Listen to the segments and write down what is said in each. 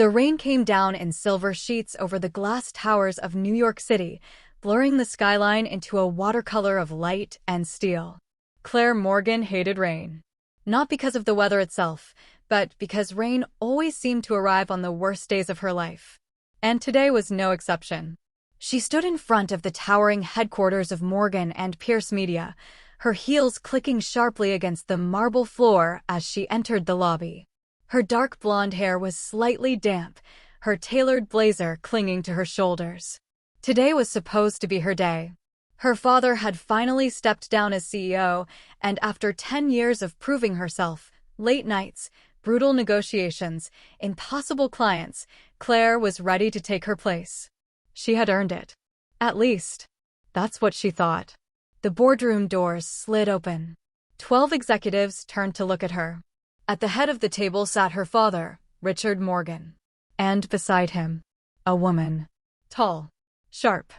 The rain came down in silver sheets over the glass towers of New York City, blurring the skyline into a watercolor of light and steel. Claire Morgan hated rain. Not because of the weather itself, but because rain always seemed to arrive on the worst days of her life. And today was no exception. She stood in front of the towering headquarters of Morgan and Pierce Media, her heels clicking sharply against the marble floor as she entered the lobby. Her dark blonde hair was slightly damp, her tailored blazer clinging to her shoulders. Today was supposed to be her day. Her father had finally stepped down as CEO, and after 10 years of proving herself, late nights, brutal negotiations, impossible clients, Claire was ready to take her place. She had earned it. At least, that's what she thought. The boardroom doors slid open. 12 executives turned to look at her. At the head of the table sat her father, Richard Morgan. And beside him, a woman. Tall, sharp,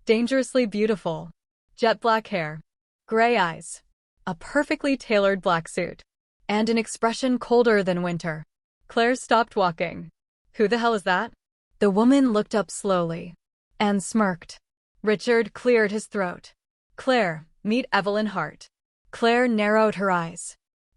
dangerously beautiful. Jet black hair, gray eyes, a perfectly tailored black suit, and an expression colder than winter. Claire stopped walking. Who the hell is that? The woman looked up slowly and smirked. Richard cleared his throat. Claire, meet Evelyn Hart. Claire narrowed her eyes.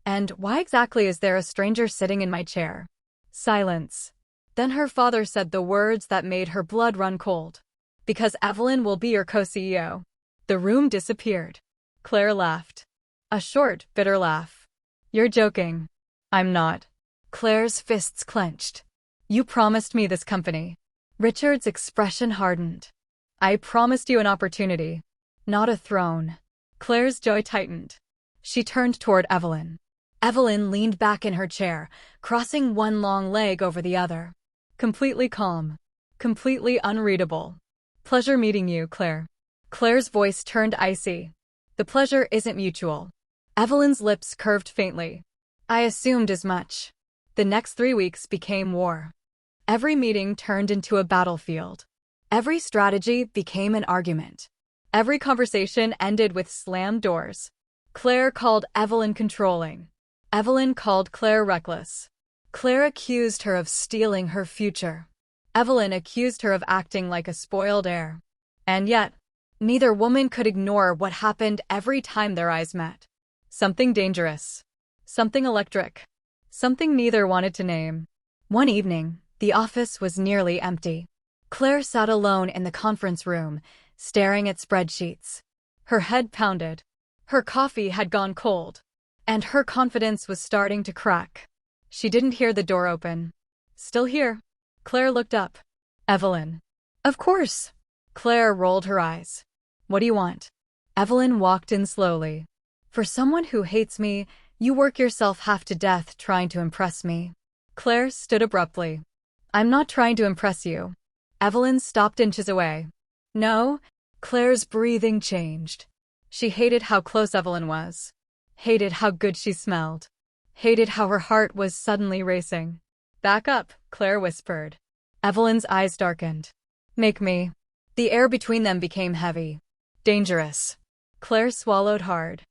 And why exactly is there a stranger sitting in my chair? Silence. Then her father said the words that made her blood run cold. Because Evelyn will be your co-CEO. The room disappeared. Claire laughed. A short, bitter laugh. You're joking. I'm not. Claire's fists clenched. You promised me this company. Richard's expression hardened. I promised you an opportunity, not a throne. Claire's jaw tightened. She turned toward Evelyn. Evelyn leaned back in her chair, crossing one long leg over the other. Completely calm. Completely unreadable. Pleasure meeting you, Claire. Claire's voice turned icy. The pleasure isn't mutual. Evelyn's lips curved faintly. I assumed as much. The next 3 weeks became war. Every meeting turned into a battlefield. Every strategy became an argument. Every conversation ended with slammed doors. Claire called Evelyn controlling. Evelyn called Claire reckless. Claire accused her of stealing her future. Evelyn accused her of acting like a spoiled heir. And yet, neither woman could ignore what happened every time their eyes met. Something dangerous. Something electric. Something neither wanted to name. One evening, the office was nearly empty. Claire sat alone in the conference room, staring at spreadsheets. Her head pounded. Her coffee had gone cold. And her confidence was starting to crack. She didn't hear the door open. Still here. Claire looked up. Evelyn. Of course. Claire rolled her eyes. What do you want? Evelyn walked in slowly. For someone who hates me, you work yourself half to death trying to impress me. Claire stood abruptly. I'm not trying to impress you. Evelyn stopped inches away. No? Claire's breathing changed. She hated how close Evelyn was. Hated how good she smelled. Hated how her heart was suddenly racing. Back up, Claire whispered. Evelyn's eyes darkened. Make me. The air between them became heavy. Dangerous. Claire swallowed hard.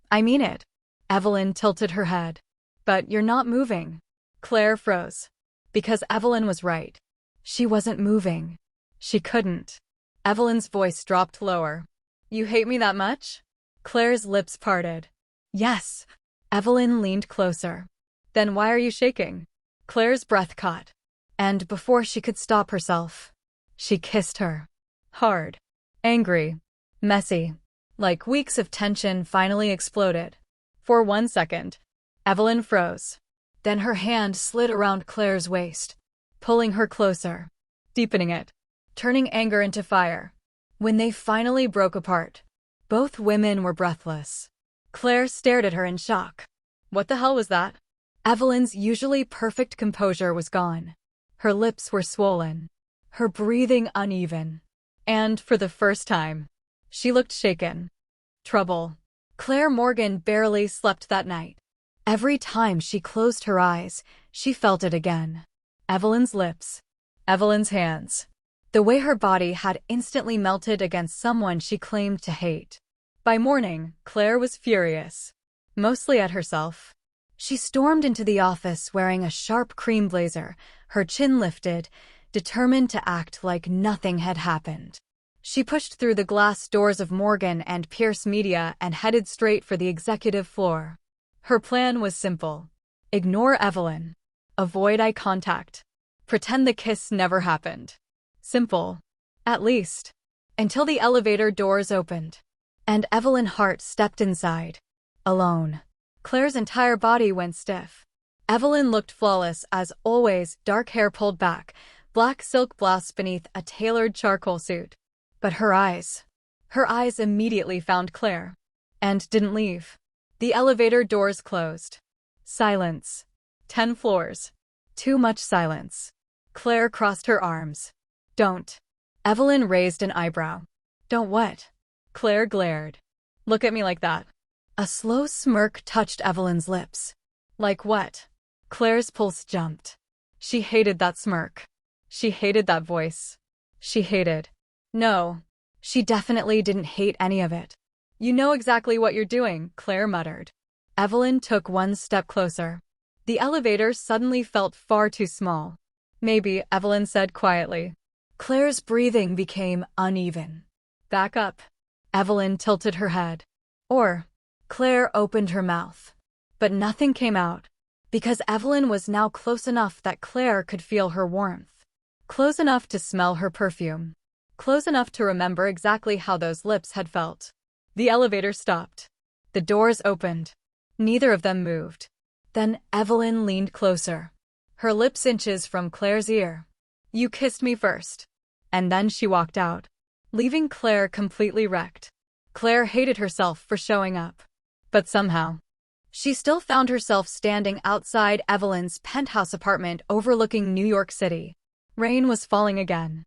I mean it. Evelyn tilted her head. But you're not moving. Claire froze. Because Evelyn was right. She wasn't moving. She couldn't. Evelyn's voice dropped lower. You hate me that much? Claire's lips parted. Yes. Evelyn leaned closer. Then why are you shaking? Claire's breath caught. And before she could stop herself, she kissed her. Hard. Angry. Messy. Like weeks of tension finally exploded. For 1 second, Evelyn froze. Then her hand slid around Claire's waist, pulling her closer, deepening it, turning anger into fire. When they finally broke apart, both women were breathless. Claire stared at her in shock. What the hell was that? Evelyn's usually perfect composure was gone. Her lips were swollen, her breathing uneven. And for the first time, she looked shaken. Trouble. Claire Morgan barely slept that night. Every time she closed her eyes, she felt it again. Evelyn's lips. Evelyn's hands. The way her body had instantly melted against someone she claimed to hate. By morning, Claire was furious. Mostly at herself. She stormed into the office wearing a sharp cream blazer, her chin lifted, determined to act like nothing had happened. She pushed through the glass doors of Morgan and Pierce Media and headed straight for the executive floor. Her plan was simple. Ignore Evelyn. Avoid eye contact. Pretend the kiss never happened. Simple. At least. Until the elevator doors opened. And Evelyn Hart stepped inside. Alone. Claire's entire body went stiff. Evelyn looked flawless as always, dark hair pulled back, black silk blouse beneath a tailored charcoal suit. But her eyes immediately found Claire. And didn't leave. The elevator doors closed. Silence. 10 floors. Too much silence. Claire crossed her arms. Don't. Evelyn raised an eyebrow. Don't what? Claire glared. Look at me like that. A slow smirk touched Evelyn's lips. Like what? Claire's pulse jumped. She hated that smirk. She hated that voice. She hated. No. She definitely didn't hate any of it. You know exactly what you're doing, Claire muttered. Evelyn took one step closer. The elevator suddenly felt far too small. Maybe, Evelyn said quietly. Claire's breathing became uneven. Back up. Evelyn tilted her head. Or, Claire opened her mouth. But nothing came out. Because Evelyn was now close enough that Claire could feel her warmth. Close enough to smell her perfume. Close enough to remember exactly how those lips had felt. The elevator stopped. The doors opened. Neither of them moved. Then Evelyn leaned closer. Her lips inches from Claire's ear. You kissed me first. And then she walked out, leaving Claire completely wrecked. Claire hated herself for showing up. But somehow, she still found herself standing outside Evelyn's penthouse apartment overlooking New York City. Rain was falling again.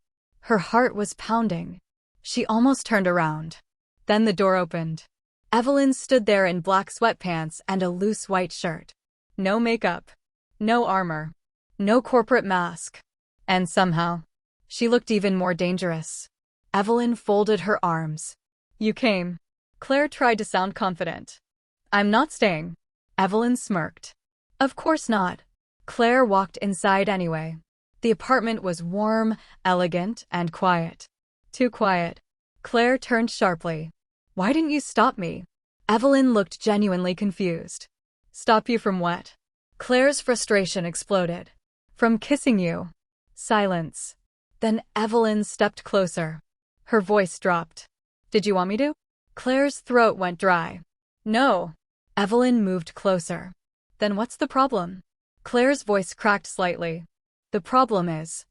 Her heart was pounding. She almost turned around. Then the door opened. Evelyn stood there in black sweatpants and a loose white shirt. No makeup. No armor. No corporate mask. And somehow, she looked even more dangerous. Evelyn folded her arms. You came. Claire tried to sound confident. I'm not staying. Evelyn smirked. Of course not. Claire walked inside anyway. The apartment was warm, elegant, and quiet. Too quiet. Claire turned sharply. Why didn't you stop me? Evelyn looked genuinely confused. Stop you from what? Claire's frustration exploded. From kissing you. Silence. Then Evelyn stepped closer. Her voice dropped. Did you want me to? Claire's throat went dry. No. Evelyn moved closer. Then what's the problem? Claire's voice cracked slightly. The problem is,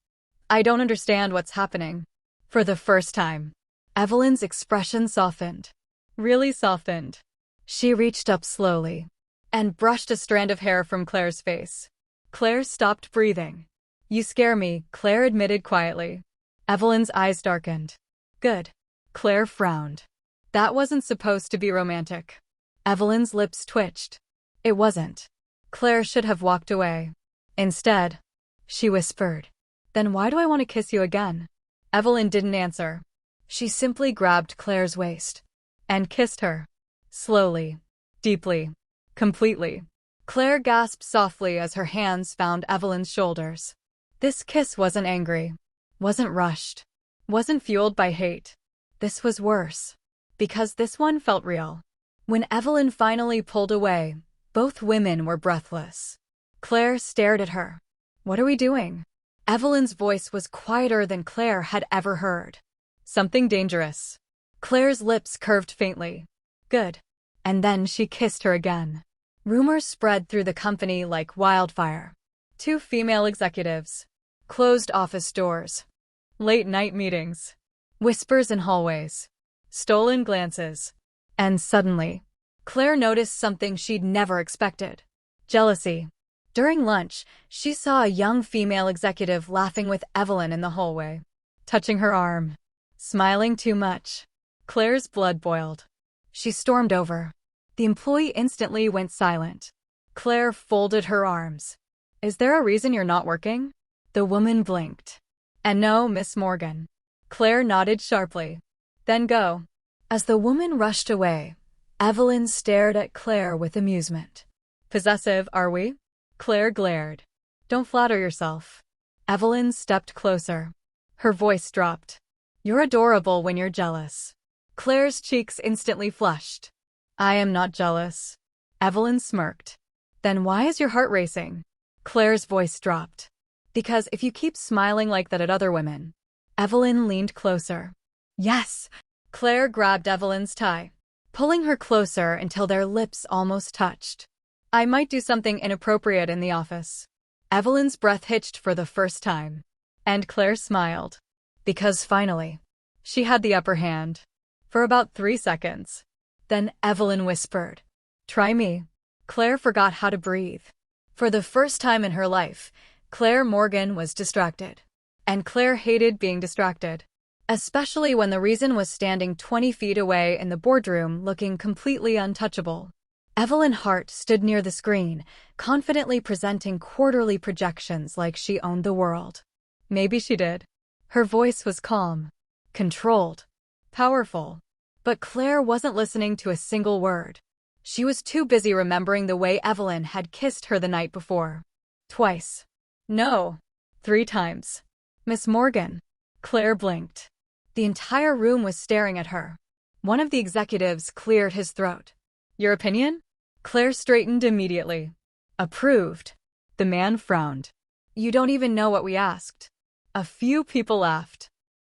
I don't understand what's happening. For the first time, Evelyn's expression softened. Really softened. She reached up slowly and brushed a strand of hair from Claire's face. Claire stopped breathing. You scare me, Claire admitted quietly. Evelyn's eyes darkened. Good. Claire frowned. That wasn't supposed to be romantic. Evelyn's lips twitched. It wasn't. Claire should have walked away. Instead, she whispered. Then why do I want to kiss you again? Evelyn didn't answer. She simply grabbed Claire's waist and kissed her. Slowly. Deeply. Completely. Claire gasped softly as her hands found Evelyn's shoulders. This kiss wasn't angry. Wasn't rushed. Wasn't fueled by hate. This was worse. Because this one felt real. When Evelyn finally pulled away, both women were breathless. Claire stared at her. What are we doing? Evelyn's voice was quieter than Claire had ever heard. Something dangerous. Claire's lips curved faintly. Good. And then she kissed her again. Rumors spread through the company like wildfire. 2 female executives. Closed office doors. Late-night meetings. Whispers in hallways. Stolen glances. And suddenly, Claire noticed something she'd never expected. Jealousy. During lunch, she saw a young female executive laughing with Evelyn in the hallway. Touching her arm. Smiling too much. Claire's blood boiled. She stormed over. The employee instantly went silent. Claire folded her arms. Is there a reason you're not working? The woman blinked. And no, Miss Morgan. Claire nodded sharply. Then go. As the woman rushed away, Evelyn stared at Claire with amusement. Possessive, are we? Claire glared. Don't flatter yourself. Evelyn stepped closer. Her voice dropped. You're adorable when you're jealous. Claire's cheeks instantly flushed. I am not jealous. Evelyn smirked. Then why is your heart racing? Claire's voice dropped. Because if you keep smiling like that at other women. Evelyn leaned closer. Yes. Claire grabbed Evelyn's tie, pulling her closer until their lips almost touched. I might do something inappropriate in the office. Evelyn's breath hitched for the first time. And Claire smiled. Because finally, she had the upper hand. For about 3 seconds. Then Evelyn whispered, try me. Claire forgot how to breathe. For the first time in her life, Claire Morgan was distracted. And Claire hated being distracted. Especially when the reason was standing 20 feet away in the boardroom looking completely untouchable. Evelyn Hart stood near the screen, confidently presenting quarterly projections like she owned the world. Maybe she did. Her voice was calm, controlled, powerful. But Claire wasn't listening to a single word. She was too busy remembering the way Evelyn had kissed her the night before. Twice. No. 3 times. Miss Morgan. Claire blinked. The entire room was staring at her. One of the executives cleared his throat. Your opinion? Claire straightened immediately. Approved. The man frowned. You don't even know what we asked. A few people laughed.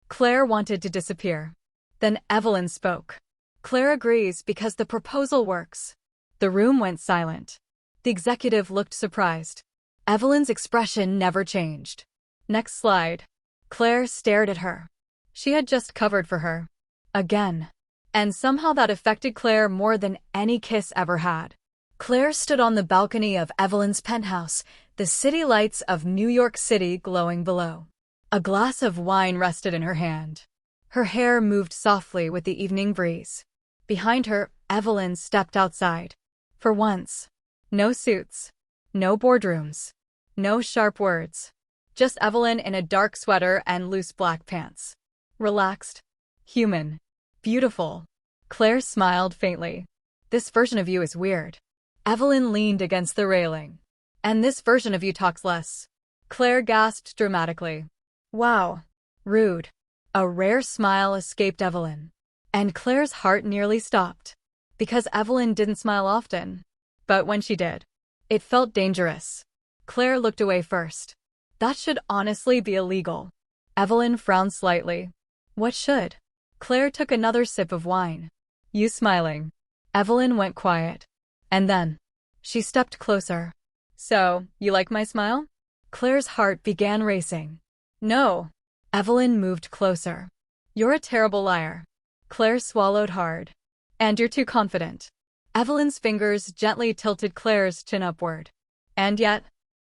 Claire wanted to disappear. Then Evelyn spoke. Claire agrees because the proposal works. The room went silent. The executive looked surprised. Evelyn's expression never changed. Next slide. Claire stared at her. She had just covered for her. Again. And somehow that affected Claire more than any kiss ever had. Claire stood on the balcony of Evelyn's penthouse, the city lights of New York City glowing below. A glass of wine rested in her hand. Her hair moved softly with the evening breeze. Behind her, Evelyn stepped outside. For once. No suits. No boardrooms. No sharp words. Just Evelyn in a dark sweater and loose black pants. Relaxed. Human. Beautiful. Claire smiled faintly. This version of you is weird. Evelyn leaned against the railing. And this version of you talks less. Claire gasped dramatically. Wow. Rude. A rare smile escaped Evelyn. And Claire's heart nearly stopped. Because Evelyn didn't smile often. But when she did, it felt dangerous. Claire looked away first. That should honestly be illegal. Evelyn frowned slightly. What should? Claire took another sip of wine. You smiling. Evelyn went quiet. And then, she stepped closer. So, you like my smile? Claire's heart began racing. No. Evelyn moved closer. You're a terrible liar. Claire swallowed hard. And you're too confident. Evelyn's fingers gently tilted Claire's chin upward. And yet,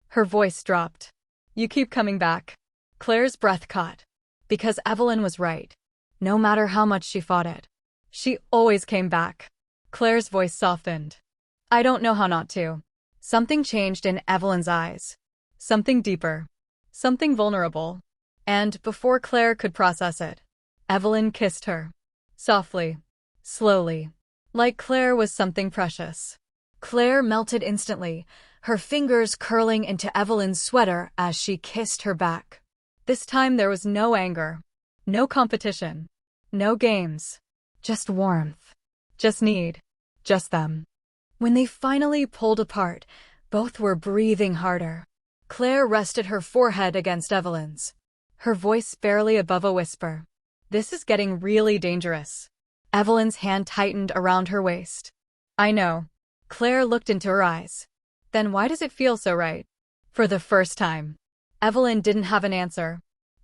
her voice dropped. You keep coming back. Claire's breath caught. Because Evelyn was right. No matter how much she fought it, she always came back. Claire's voice softened. I don't know how not to. Something changed in Evelyn's eyes. Something deeper. Something vulnerable. And before Claire could process it, Evelyn kissed her. Softly. Slowly. Like Claire was something precious. Claire melted instantly, her fingers curling into Evelyn's sweater as she kissed her back. This time there was no anger. No competition. No games. Just warmth. Just need. Just them. When they finally pulled apart, both were breathing harder. Claire rested her forehead against Evelyn's. Her voice barely above a whisper. This is getting really dangerous. Evelyn's hand tightened around her waist. I know. Claire looked into her eyes. Then why does it feel so right? For the first time. Evelyn didn't have an answer.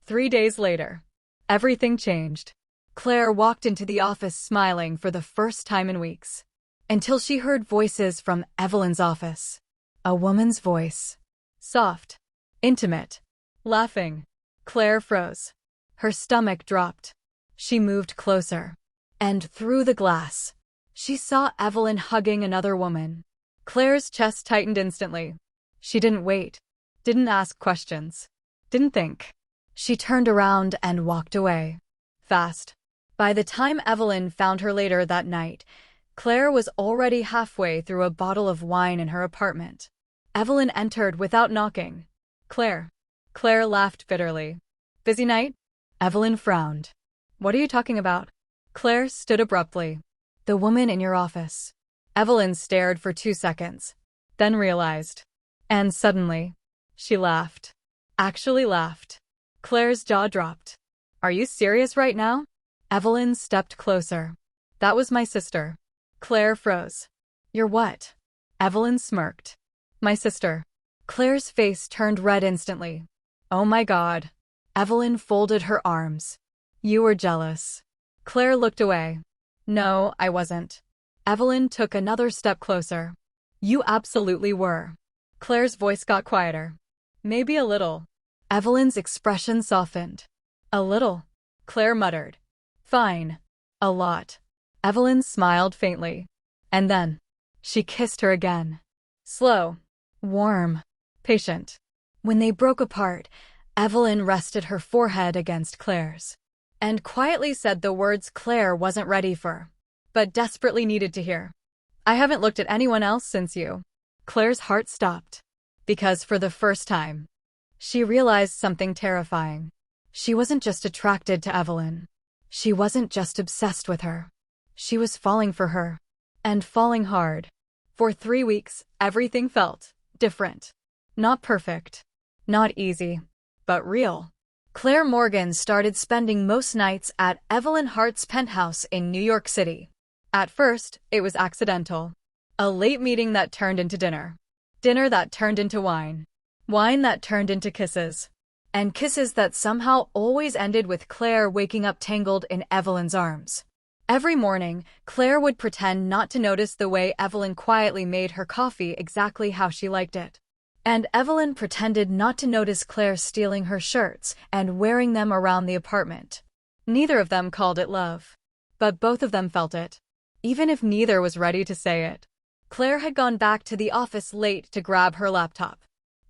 3 days later. Everything changed. Claire walked into the office smiling for the first time in weeks. Until she heard voices from Evelyn's office. A woman's voice. Soft. Intimate. Laughing. Claire froze. Her stomach dropped. She moved closer. And through the glass, she saw Evelyn hugging another woman. Claire's chest tightened instantly. She didn't wait. Didn't ask questions. Didn't think. She turned around and walked away. Fast. By the time Evelyn found her later that night, Claire was already halfway through a bottle of wine in her apartment. Evelyn entered without knocking. Claire. Claire laughed bitterly. Busy night? Evelyn frowned. What are you talking about? Claire stood abruptly. The woman in your office. Evelyn stared for 2 seconds, then realized. And suddenly, she laughed. Actually laughed. Claire's jaw dropped. Are you serious right now? Evelyn stepped closer. That was my sister. Claire froze. You're what? Evelyn smirked. My sister. Claire's face turned red instantly. Oh my God. Evelyn folded her arms. You were jealous. Claire looked away. No, I wasn't. Evelyn took another step closer. You absolutely were. Claire's voice got quieter. Maybe a little. Evelyn's expression softened. A little. Claire muttered. Fine. A lot. Evelyn smiled faintly. And then, she kissed her again. Slow. Warm. Patient. When they broke apart, Evelyn rested her forehead against Claire's and quietly said the words Claire wasn't ready for, but desperately needed to hear. I haven't looked at anyone else since you. Claire's heart stopped, because for the first time, she realized something terrifying. She wasn't just attracted to Evelyn. She wasn't just obsessed with her. She was falling for her, and falling hard. For 3 weeks, everything felt different. Not perfect, not easy, but real. Claire Morgan started spending most nights at Evelyn Hart's penthouse in New York City. At first, it was accidental. A late meeting that turned into dinner. Dinner that turned into wine. Wine that turned into kisses. And kisses that somehow always ended with Claire waking up tangled in Evelyn's arms. Every morning, Claire would pretend not to notice the way Evelyn quietly made her coffee exactly how she liked it. And Evelyn pretended not to notice Claire stealing her shirts and wearing them around the apartment. Neither of them called it love. But both of them felt it, even if neither was ready to say it. Claire had gone back to the office late to grab her laptop.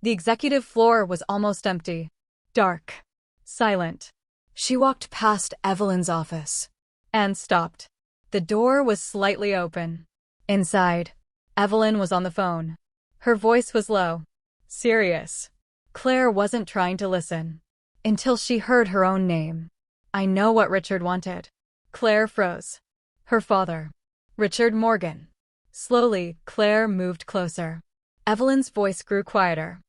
The executive floor was almost empty. Dark. Silent. She walked past Evelyn's office. And stopped. The door was slightly open. Inside, Evelyn was on the phone. Her voice was low. Serious. Claire wasn't trying to listen. Until she heard her own name. I know what Richard wanted. Claire froze. Her father. Richard Morgan. Slowly, Claire moved closer. Evelyn's voice grew quieter.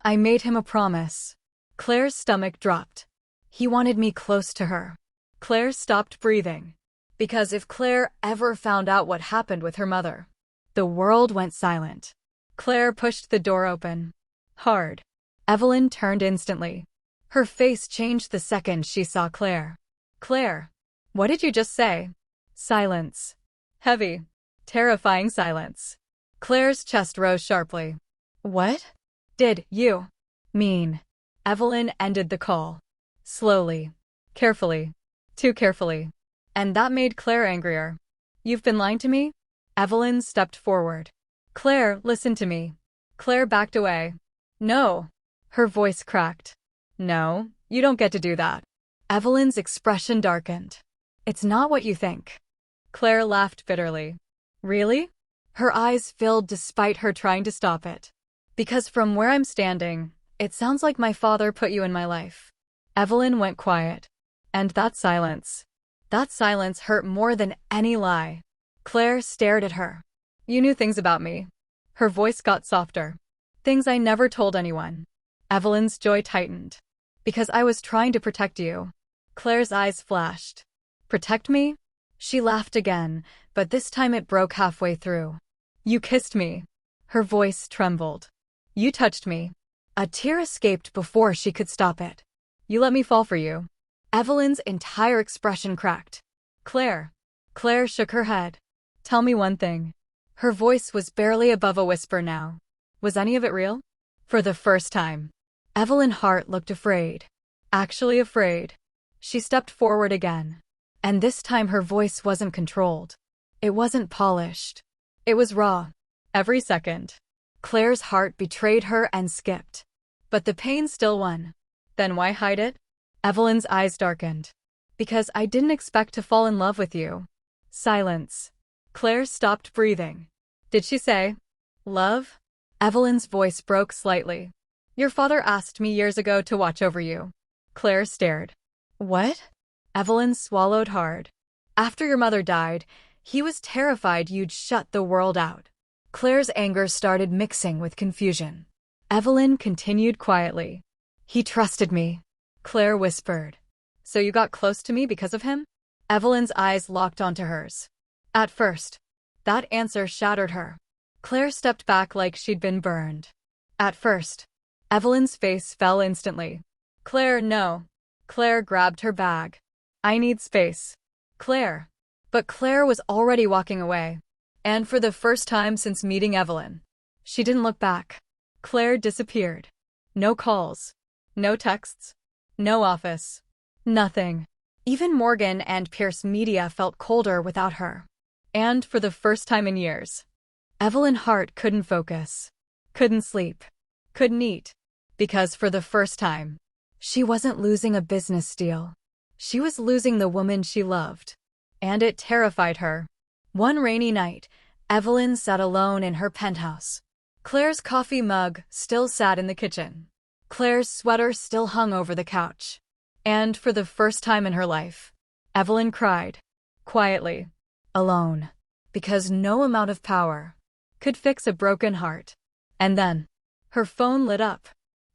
I made him a promise. Claire's stomach dropped. He wanted me close to her. Claire stopped breathing. Because if Claire ever found out what happened with her mother, the world went silent. Claire pushed the door open. Hard. Evelyn turned instantly. Her face changed the second she saw Claire. Claire, what did you just say? Silence. Heavy, terrifying silence. Claire's chest rose sharply. What did you mean? Evelyn ended the call. Slowly. Carefully. Too carefully. And that made Claire angrier. You've been lying to me? Evelyn stepped forward. Claire, listen to me. Claire backed away. No. Her voice cracked. No, you don't get to do that. Evelyn's expression darkened. It's not what you think. Claire laughed bitterly. Really? Her eyes filled despite her trying to stop it. Because from where I'm standing, it sounds like my father put you in my life. Evelyn went quiet. And that silence hurt more than any lie. Claire stared at her. You knew things about me. Her voice got softer. Things I never told anyone. Evelyn's joy tightened. Because I was trying to protect you. Claire's eyes flashed. Protect me? She laughed again, but this time it broke halfway through. You kissed me. Her voice trembled. You touched me. A tear escaped before she could stop it. You let me fall for you. Evelyn's entire expression cracked. Claire. Claire shook her head. Tell me one thing. Her voice was barely above a whisper now. Was any of it real? For the first time, Evelyn Hart looked afraid. Actually afraid. She stepped forward again. And this time her voice wasn't controlled. It wasn't polished. It was raw. Every second. Claire's heart betrayed her and skipped. But the pain still won. Then why hide it? Evelyn's eyes darkened. Because I didn't expect to fall in love with you. Silence. Claire stopped breathing. Did she say, love? Evelyn's voice broke slightly. Your father asked me years ago to watch over you. Claire stared. What? Evelyn swallowed hard. After your mother died, he was terrified you'd shut the world out. Claire's anger started mixing with confusion. Evelyn continued quietly. He trusted me. Claire whispered. So you got close to me because of him? Evelyn's eyes locked onto hers. At first. That answer shattered her. Claire stepped back like she'd been burned. At first. Evelyn's face fell instantly. Claire, no. Claire grabbed her bag. I need space. Claire. But Claire was already walking away. And for the first time since meeting Evelyn, she didn't look back. Claire disappeared. No calls. No texts. No office. Nothing. Even Morgan and Pierce Media felt colder without her. And for the first time in years, Evelyn Hart couldn't focus. Couldn't sleep. Couldn't eat. Because for the first time, she wasn't losing a business deal. She was losing the woman she loved. And it terrified her. One rainy night, Evelyn sat alone in her penthouse. Claire's coffee mug still sat in the kitchen. Claire's sweater still hung over the couch. And for the first time in her life, Evelyn cried. Quietly. Alone. Because no amount of power could fix a broken heart. And then, her phone lit up.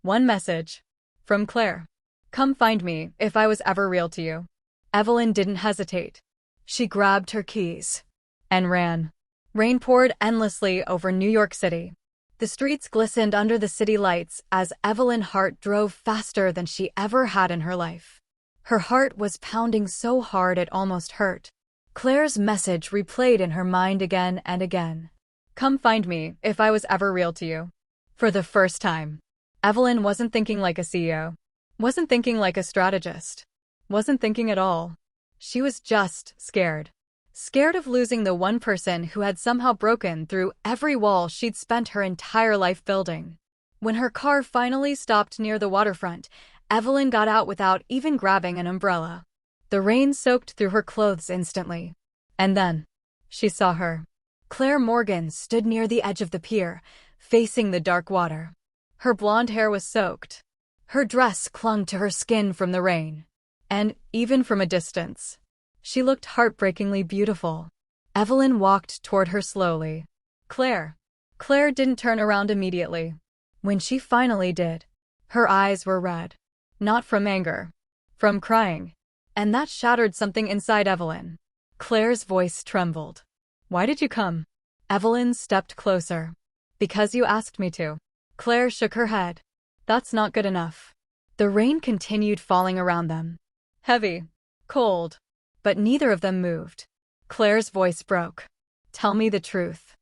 One message. From Claire. Come find me if I was ever real to you. Evelyn didn't hesitate. She grabbed her keys and ran. Rain poured endlessly over New York City. The streets glistened under the city lights as Evelyn Hart drove faster than she ever had in her life. Her heart was pounding so hard it almost hurt. Claire's message replayed in her mind again and again. Come find me if I was ever real to you. For the first time, Evelyn wasn't thinking like a CEO. Wasn't thinking like a strategist. Wasn't thinking at all. She was just scared. Scared of losing the one person who had somehow broken through every wall she'd spent her entire life building. When her car finally stopped near the waterfront, Evelyn got out without even grabbing an umbrella. The rain soaked through her clothes instantly. And then, she saw her. Claire Morgan stood near the edge of the pier, facing the dark water. Her blonde hair was soaked. Her dress clung to her skin from the rain. And, even from a distance, she looked heartbreakingly beautiful. Evelyn walked toward her slowly. Claire. Claire didn't turn around immediately. When she finally did, her eyes were red. Not from anger. From crying. And that shattered something inside Evelyn. Claire's voice trembled. Why did you come? Evelyn stepped closer. Because you asked me to. Claire shook her head. That's not good enough. The rain continued falling around them. Heavy. Cold. But neither of them moved. Claire's voice broke. Tell me the truth.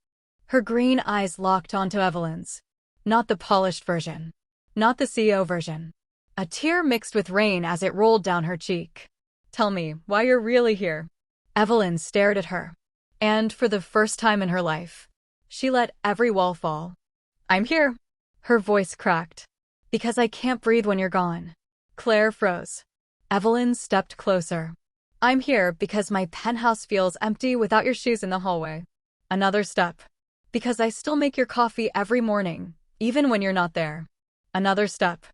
Her green eyes locked onto Evelyn's. Not the polished version. Not the CEO version. A tear mixed with rain as it rolled down her cheek. Tell me why you're really here. Evelyn stared at her. And for the first time in her life, she let every wall fall. I'm here. Her voice cracked. Because I can't breathe when you're gone. Claire froze. Evelyn stepped closer. I'm here because my penthouse feels empty without your shoes in the hallway. Another step. Because I still make your coffee every morning, even when you're not there. Another step.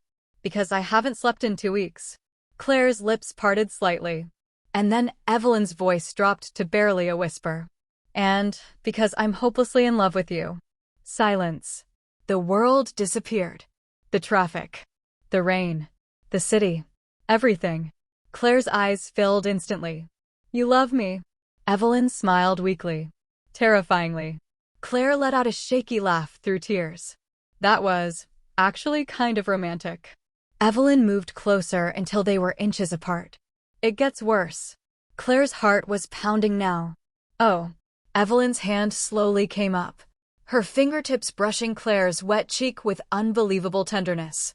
Because I haven't slept in 2 weeks. Claire's lips parted slightly. And then Evelyn's voice dropped to barely a whisper. And because I'm hopelessly in love with you. Silence. The world disappeared. The traffic. The rain. The city. Everything. Claire's eyes filled instantly. You love me. Evelyn smiled weakly. Terrifyingly. Claire let out a shaky laugh through tears. That was, actually, kind of romantic. Evelyn moved closer until they were inches apart. It gets worse. Claire's heart was pounding now. Oh. Evelyn's hand slowly came up, her fingertips brushing Claire's wet cheek with unbelievable tenderness.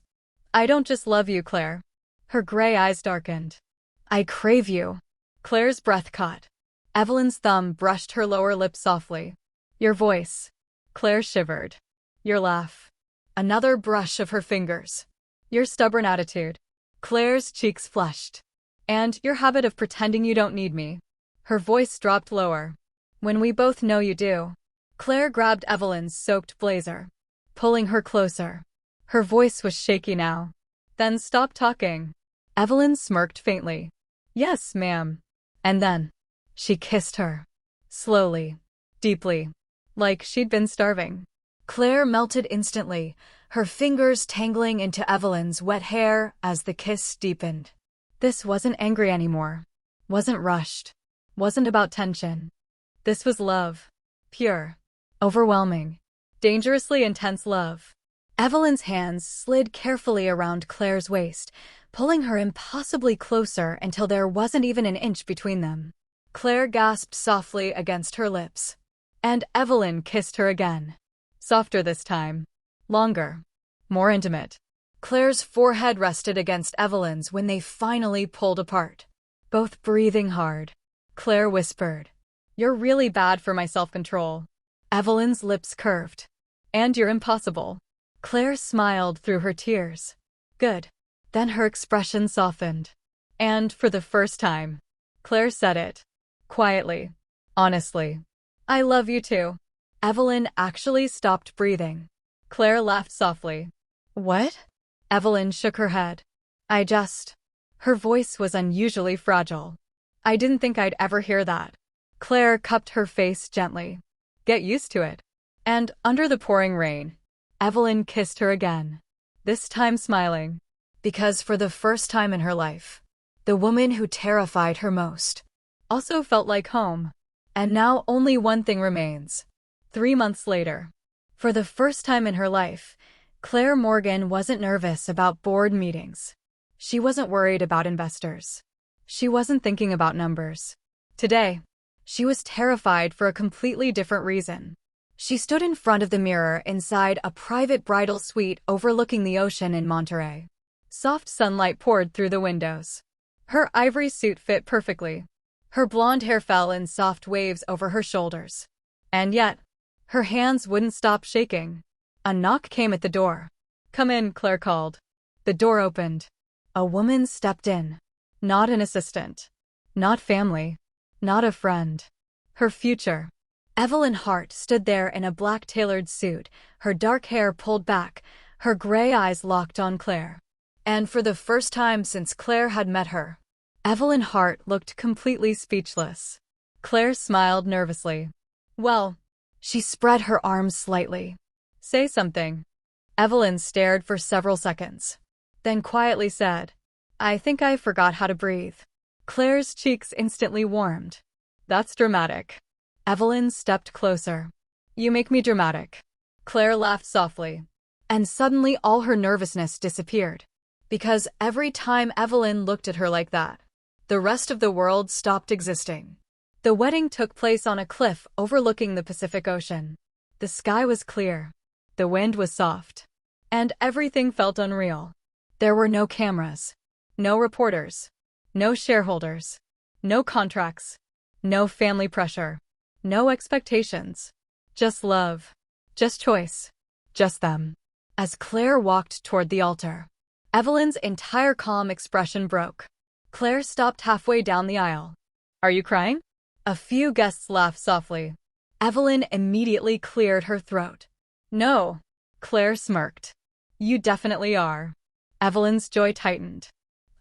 I don't just love you, Claire. Her gray eyes darkened. I crave you. Claire's breath caught. Evelyn's thumb brushed her lower lip softly. Your voice. Claire shivered. Your laugh. Another brush of her fingers. Your stubborn attitude. Claire's cheeks flushed. And your habit of pretending you don't need me. Her voice dropped lower. When we both know you do. Claire grabbed Evelyn's soaked blazer, pulling her closer. Her voice was shaky now. Then stop talking. Evelyn smirked faintly. Yes, ma'am. And then she kissed her. Slowly. Deeply. Like she'd been starving. Claire melted instantly, her fingers tangling into Evelyn's wet hair as the kiss deepened. This wasn't angry anymore. Wasn't rushed. Wasn't about tension. This was love. Pure. Overwhelming. Dangerously intense love. Evelyn's hands slid carefully around Claire's waist, pulling her impossibly closer until there wasn't even an inch between them. Claire gasped softly against her lips. And Evelyn kissed her again. Softer this time. Longer. More intimate. Claire's forehead rested against Evelyn's when they finally pulled apart. Both breathing hard. Claire whispered, "You're really bad for my self-control." Evelyn's lips curved. "And you're impossible." Claire smiled through her tears. "Good." Then her expression softened. And for the first time, Claire said it. Quietly. Honestly. "I love you too." Evelyn actually stopped breathing. Claire laughed softly. "What?" Evelyn shook her head. "I just..." Her voice was unusually fragile. "I didn't think I'd ever hear that." Claire cupped her face gently. "Get used to it." And under the pouring rain, Evelyn kissed her again. This time smiling. Because for the first time in her life, the woman who terrified her most also felt like home. And now only one thing remains. 3 months later. For the first time in her life, Claire Morgan wasn't nervous about board meetings. She wasn't worried about investors. She wasn't thinking about numbers. Today, she was terrified for a completely different reason. She stood in front of the mirror inside a private bridal suite overlooking the ocean in Monterey. Soft sunlight poured through the windows. Her ivory suit fit perfectly. Her blonde hair fell in soft waves over her shoulders. And yet, her hands wouldn't stop shaking. A knock came at the door. "Come in," Claire called. The door opened. A woman stepped in. Not an assistant. Not family. Not a friend. Her future. Evelyn Hart stood there in a black tailored suit, her dark hair pulled back, her gray eyes locked on Claire. And for the first time since Claire had met her, Evelyn Hart looked completely speechless. Claire smiled nervously. "Well," she spread her arms slightly. "Say something." Evelyn stared for several seconds, then quietly said, "I think I forgot how to breathe." Claire's cheeks instantly warmed. "That's dramatic." Evelyn stepped closer. "You make me dramatic." Claire laughed softly. And suddenly all her nervousness disappeared. Because every time Evelyn looked at her like that, the rest of the world stopped existing. The wedding took place on a cliff overlooking the Pacific Ocean. The sky was clear. The wind was soft. And everything felt unreal. There were no cameras. No reporters. No shareholders. No contracts. No family pressure. No expectations. Just love. Just choice. Just them. As Claire walked toward the altar, Evelyn's entire calm expression broke. Claire stopped halfway down the aisle. "Are you crying?" A few guests laughed softly. Evelyn immediately cleared her throat. "No." Claire smirked. "You definitely are." Evelyn's joy tightened.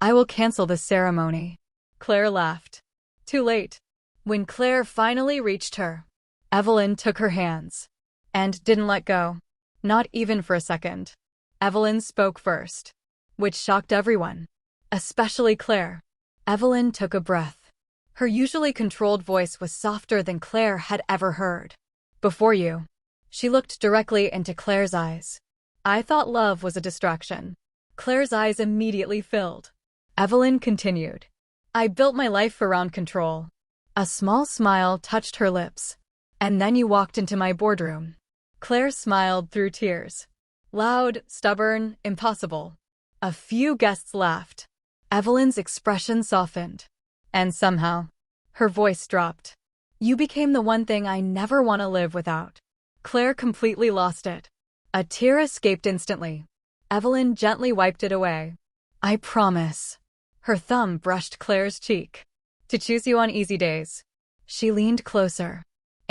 "I will cancel the ceremony." Claire laughed. Too late. When Claire finally reached her, Evelyn took her hands. And didn't let go. Not even for a second. Evelyn spoke first. Which shocked everyone. Especially Claire. Evelyn took a breath. Her usually controlled voice was softer than Claire had ever heard. "Before you." She looked directly into Claire's eyes. "I thought love was a distraction." Claire's eyes immediately filled. Evelyn continued. "I built my life around control." A small smile touched her lips. "And then you walked into my boardroom." Claire smiled through tears. Loud, stubborn, impossible. A few guests laughed. Evelyn's expression softened. And somehow, her voice dropped. "You became the one thing I never want to live without." Claire completely lost it. A tear escaped instantly. Evelyn gently wiped it away. "I promise." Her thumb brushed Claire's cheek. "To choose you on easy days." She leaned closer.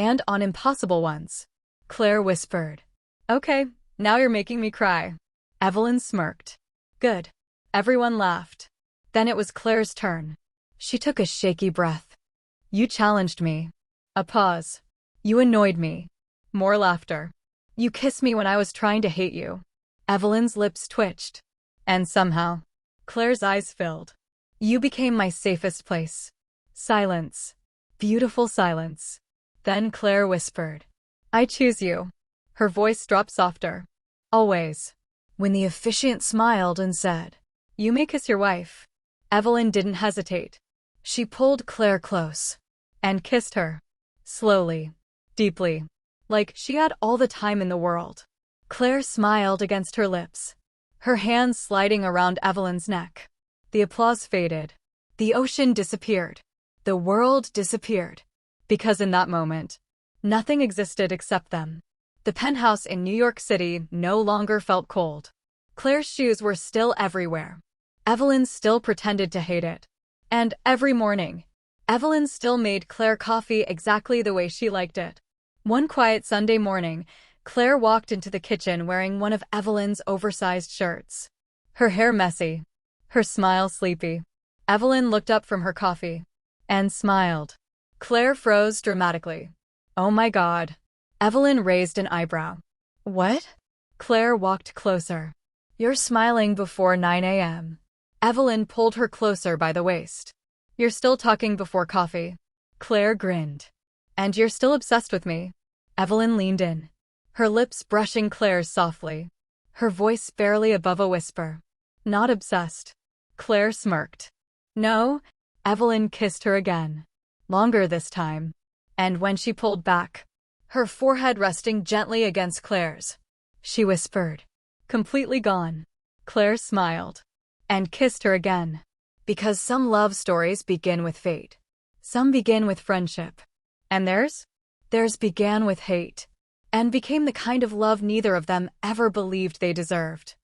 And on impossible ones. Claire whispered. Okay, now you're making me cry. Evelyn smirked. Good. Everyone laughed. Then it was Claire's turn. She took a shaky breath. You challenged me. A pause. You annoyed me. More laughter. You kissed me when I was trying to hate you. Evelyn's lips twitched. And somehow, Claire's eyes filled. You became my safest place. Silence. Beautiful silence. Then Claire whispered. I choose you. Her voice dropped softer. Always. When the officiant smiled and said, You may kiss your wife. Evelyn didn't hesitate. She pulled Claire close. And kissed her. Slowly. Deeply. Like she had all the time in the world. Claire smiled against her lips. Her hands sliding around Evelyn's neck. The applause faded. The ocean disappeared. The world disappeared. Because in that moment, nothing existed except them. The penthouse in New York City no longer felt cold. Claire's shoes were still everywhere. Evelyn still pretended to hate it. And every morning, Evelyn still made Claire coffee exactly the way she liked it. One quiet Sunday morning, Claire walked into the kitchen wearing one of Evelyn's oversized shirts. Her hair messy. Her smile sleepy. Evelyn looked up from her coffee. And smiled. Claire froze dramatically. Oh my God. Evelyn raised an eyebrow. What? Claire walked closer. You're smiling before 9 a.m. Evelyn pulled her closer by the waist. You're still talking before coffee. Claire grinned. And you're still obsessed with me. Evelyn leaned in. Her lips brushing Claire's softly. Her voice barely above a whisper. Not obsessed. Claire smirked. No. Evelyn kissed her again. Longer this time. And when she pulled back, her forehead resting gently against Claire's, she whispered. Completely gone. Claire smiled. And kissed her again. Because some love stories begin with fate. Some begin with friendship. And theirs? Theirs began with hate. And became the kind of love neither of them ever believed they deserved.